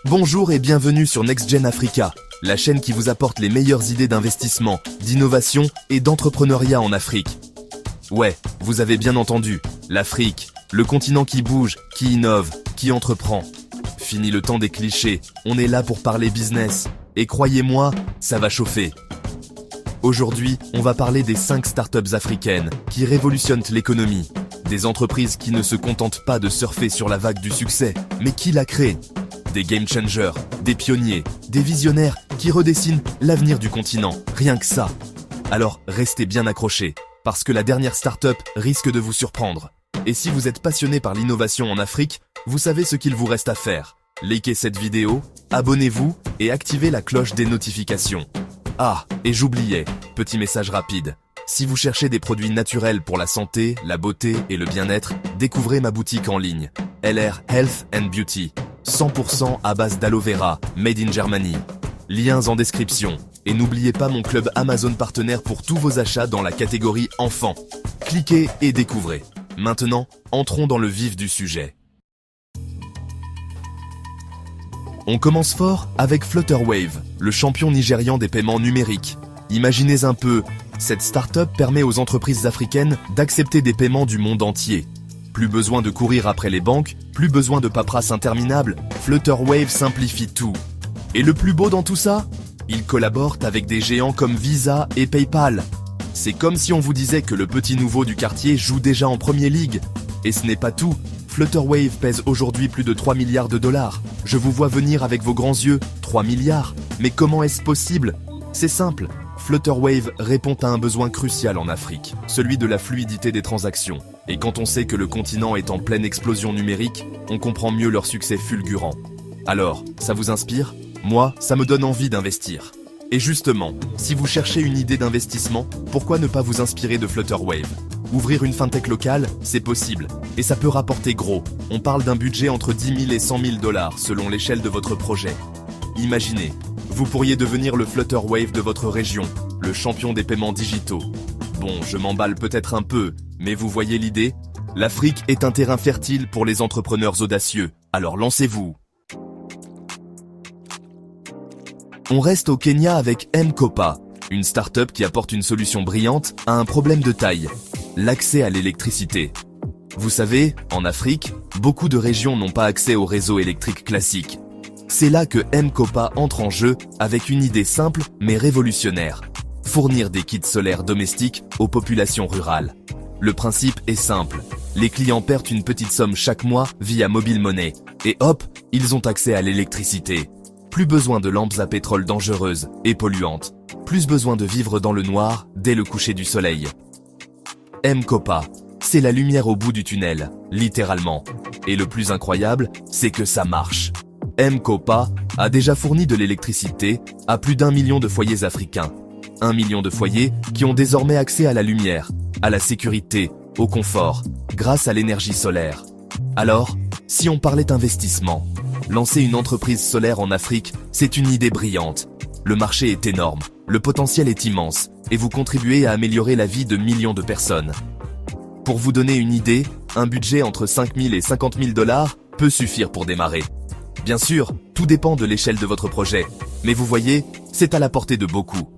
Bonjour et bienvenue sur NextGen Africa, la chaîne qui vous apporte les meilleures idées d'investissement, d'innovation et d'entrepreneuriat en Afrique. Ouais, vous avez bien entendu, l'Afrique, le continent qui bouge, qui innove, qui entreprend. Fini le temps des clichés, on est là pour parler business. Et croyez-moi, ça va chauffer. Aujourd'hui, on va parler des 5 startups africaines qui révolutionnent l'économie. Des entreprises qui ne se contentent pas de surfer sur la vague du succès, mais qui la créent. Des game changers, des pionniers, des visionnaires qui redessinent l'avenir du continent, rien que ça. Alors restez bien accrochés, parce que la dernière startup risque de vous surprendre. Et si vous êtes passionné par l'innovation en Afrique, vous savez ce qu'il vous reste à faire. Likez cette vidéo, abonnez-vous et activez la cloche des notifications. Ah, et j'oubliais, petit message rapide. Si vous cherchez des produits naturels pour la santé, la beauté et le bien-être, découvrez ma boutique en ligne, LR Health and Beauty. 100% à base d'aloe vera, made in Germany. Liens en description. Et n'oubliez pas mon club Amazon partenaire pour tous vos achats dans la catégorie enfants. Cliquez et découvrez. Maintenant, entrons dans le vif du sujet. On commence fort avec Flutterwave, le champion nigérian des paiements numériques. Imaginez un peu, cette start-up permet aux entreprises africaines d'accepter des paiements du monde entier. Plus besoin de courir après les banques, plus besoin de paperasse interminable, Flutterwave simplifie tout. Et le plus beau dans tout ça? Ils collaborent avec des géants comme Visa et PayPal. C'est comme si on vous disait que le petit nouveau du quartier joue déjà en Premier League. Et ce n'est pas tout, Flutterwave pèse aujourd'hui plus de 3 milliards de dollars. Je vous vois venir avec vos grands yeux, 3 milliards? Mais comment est-ce possible? C'est simple. Flutterwave répond à un besoin crucial en Afrique, celui de la fluidité des transactions. Et quand on sait que le continent est en pleine explosion numérique, on comprend mieux leur succès fulgurant. Alors, ça vous inspire? Moi, ça me donne envie d'investir. Et justement, si vous cherchez une idée d'investissement, pourquoi ne pas vous inspirer de Flutterwave? Ouvrir une fintech locale, c'est possible. Et ça peut rapporter gros. On parle d'un budget entre 10 000 et 100 000 dollars selon l'échelle de votre projet. Imaginez, vous pourriez devenir le Flutterwave de votre région, le champion des paiements digitaux. Bon, je m'emballe peut-être un peu, mais vous voyez l'idée? L'Afrique est un terrain fertile pour les entrepreneurs audacieux, alors lancez-vous. On reste au Kenya avec M-Kopa, une start-up qui apporte une solution brillante à un problème de taille, l'accès à l'électricité. Vous savez, en Afrique, beaucoup de régions n'ont pas accès au réseau électrique classique. C'est là que M-Kopa entre en jeu avec une idée simple mais révolutionnaire. Fournir des kits solaires domestiques aux populations rurales. Le principe est simple. Les clients perdent une petite somme chaque mois via mobile money. Et hop, ils ont accès à l'électricité. Plus besoin de lampes à pétrole dangereuses et polluantes. Plus besoin de vivre dans le noir dès le coucher du soleil. M-Kopa, c'est la lumière au bout du tunnel, littéralement. Et le plus incroyable, c'est que ça marche. M-Kopa a déjà fourni de l'électricité à plus d'1 million de foyers africains. 1 million de foyers qui ont désormais accès à la lumière, à la sécurité, au confort, grâce à l'énergie solaire. Alors, si on parlait investissement, lancer une entreprise solaire en Afrique, c'est une idée brillante. Le marché est énorme, le potentiel est immense, et vous contribuez à améliorer la vie de millions de personnes. Pour vous donner une idée, un budget entre 5 000 et 50 000 dollars peut suffire pour démarrer. Bien sûr, tout dépend de l'échelle de votre projet, mais vous voyez, c'est à la portée de beaucoup.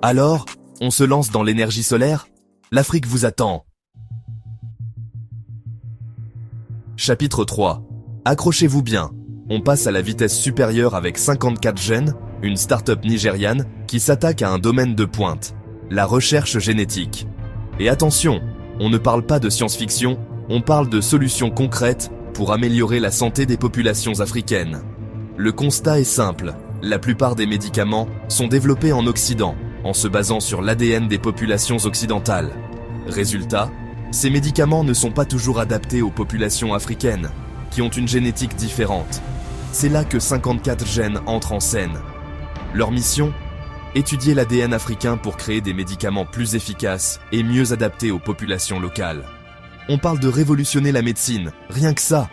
Alors, on se lance dans l'énergie solaire? L'Afrique vous attend. Chapitre 3. Accrochez-vous bien. On passe à la vitesse supérieure avec 54Gen, une start-up nigériane qui s'attaque à un domaine de pointe, la recherche génétique. Et attention, on ne parle pas de science-fiction, on parle de solutions concrètes pour améliorer la santé des populations africaines. Le constat est simple, la plupart des médicaments sont développés en Occident, en se basant sur l'ADN des populations occidentales. Résultat, ces médicaments ne sont pas toujours adaptés aux populations africaines, qui ont une génétique différente. C'est là que 54Gen entre en scène. Leur mission? Étudier l'ADN africain pour créer des médicaments plus efficaces et mieux adaptés aux populations locales. On parle de révolutionner la médecine, rien que ça.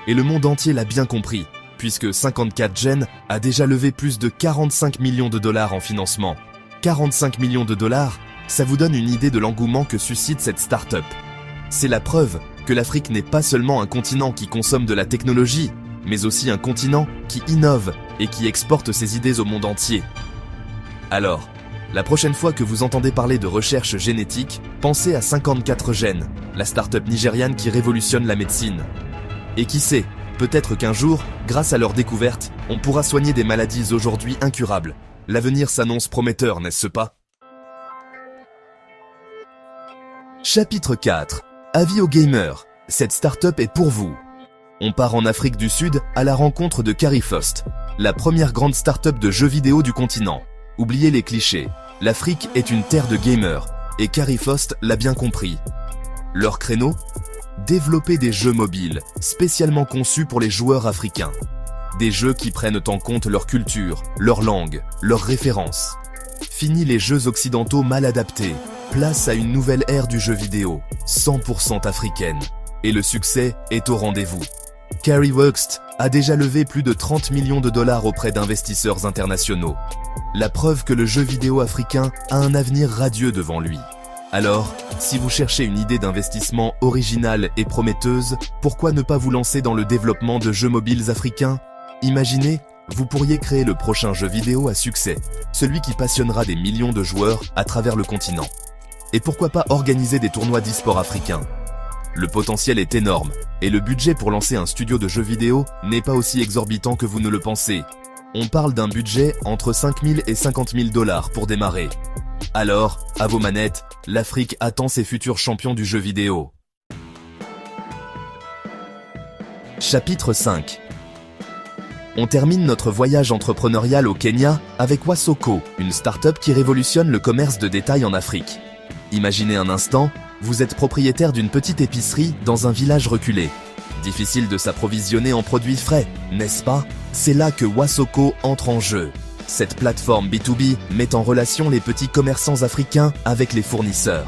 Et le monde entier l'a bien compris, puisque 54Gen a déjà levé plus de 45 millions de dollars en financement. 45 millions de dollars, ça vous donne une idée de l'engouement que suscite cette start-up. C'est la preuve que l'Afrique n'est pas seulement un continent qui consomme de la technologie, mais aussi un continent qui innove et qui exporte ses idées au monde entier. Alors, la prochaine fois que vous entendez parler de recherche génétique, pensez à 54 Gènes, la start-up nigériane qui révolutionne la médecine. Et qui sait, peut-être qu'un jour, grâce à leur découverte, on pourra soigner des maladies aujourd'hui incurables. L'avenir s'annonce prometteur, n'est-ce pas? Chapitre 4. Avis aux gamers. Cette start-up est pour vous. On part en Afrique du Sud à la rencontre de Carrifost, la première grande start-up de jeux vidéo du continent. Oubliez les clichés. L'Afrique est une terre de gamers, et Carrifost l'a bien compris. Leur créneau? Développer des jeux mobiles, spécialement conçus pour les joueurs africains. Des jeux qui prennent en compte leur culture, leur langue, leurs références. Fini les jeux occidentaux mal adaptés. Place à une nouvelle ère du jeu vidéo, 100% africaine. Et le succès est au rendez-vous. Carrifost a déjà levé plus de 30 millions de dollars auprès d'investisseurs internationaux. La preuve que le jeu vidéo africain a un avenir radieux devant lui. Alors, si vous cherchez une idée d'investissement originale et prometteuse, pourquoi ne pas vous lancer dans le développement de jeux mobiles africains? Imaginez, vous pourriez créer le prochain jeu vidéo à succès, celui qui passionnera des millions de joueurs à travers le continent. Et pourquoi pas organiser des tournois d'e-sport africains? Le potentiel est énorme, et le budget pour lancer un studio de jeux vidéo n'est pas aussi exorbitant que vous ne le pensez. On parle d'un budget entre 5 000 et 50 000 dollars pour démarrer. Alors, à vos manettes, l'Afrique attend ses futurs champions du jeu vidéo. Chapitre 5. On termine notre voyage entrepreneurial au Kenya avec Wasoko, une start-up qui révolutionne le commerce de détail en Afrique. Imaginez un instant, vous êtes propriétaire d'une petite épicerie dans un village reculé. Difficile de s'approvisionner en produits frais, n'est-ce pas? C'est là que Wasoko entre en jeu. Cette plateforme B2B met en relation les petits commerçants africains avec les fournisseurs.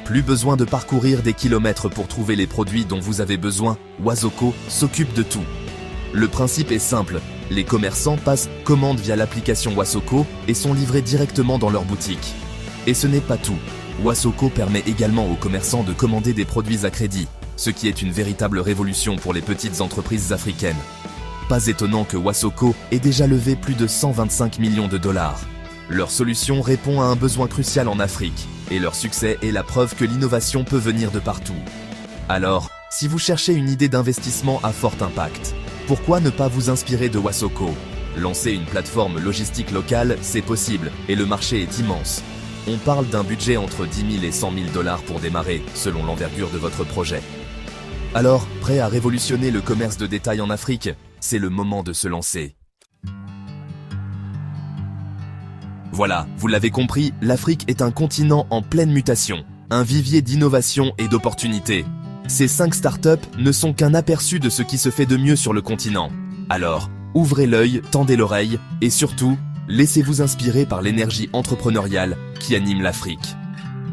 Plus besoin de parcourir des kilomètres pour trouver les produits dont vous avez besoin, Wasoko s'occupe de tout. Le principe est simple, les commerçants passent commande via l'application Wasoko et sont livrés directement dans leur boutique. Et ce n'est pas tout. Wasoko permet également aux commerçants de commander des produits à crédit, ce qui est une véritable révolution pour les petites entreprises africaines. Pas étonnant que Wasoko ait déjà levé plus de 125 millions de dollars. Leur solution répond à un besoin crucial en Afrique, et leur succès est la preuve que l'innovation peut venir de partout. Alors, si vous cherchez une idée d'investissement à fort impact, pourquoi ne pas vous inspirer de Wasoko? Lancer une plateforme logistique locale, c'est possible, et le marché est immense. On parle d'un budget entre 10 000 et 100 000 dollars pour démarrer, selon l'envergure de votre projet. Alors, prêt à révolutionner le commerce de détail en Afrique? C'est le moment de se lancer. Voilà, vous l'avez compris, l'Afrique est un continent en pleine mutation, un vivier d'innovation et d'opportunités. Ces 5 startups ne sont qu'un aperçu de ce qui se fait de mieux sur le continent. Alors, ouvrez l'œil, tendez l'oreille, et surtout, laissez-vous inspirer par l'énergie entrepreneuriale qui anime l'Afrique.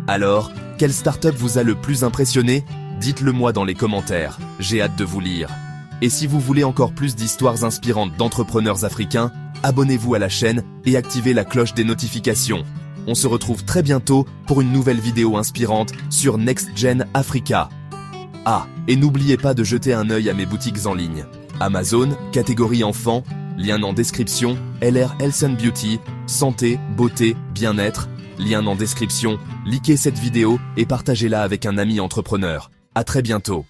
Alors, quelle startup vous a le plus impressionné? Dites-le moi dans les commentaires, j'ai hâte de vous lire. Et si vous voulez encore plus d'histoires inspirantes d'entrepreneurs africains, abonnez-vous à la chaîne et activez la cloche des notifications. On se retrouve très bientôt pour une nouvelle vidéo inspirante sur Next Gen Africa. Ah, et n'oubliez pas de jeter un œil à mes boutiques en ligne. Amazon, catégorie enfants, lien en description, LR Health and Beauty, santé, beauté, bien-être, lien en description, likez cette vidéo et partagez-la avec un ami entrepreneur. À très bientôt.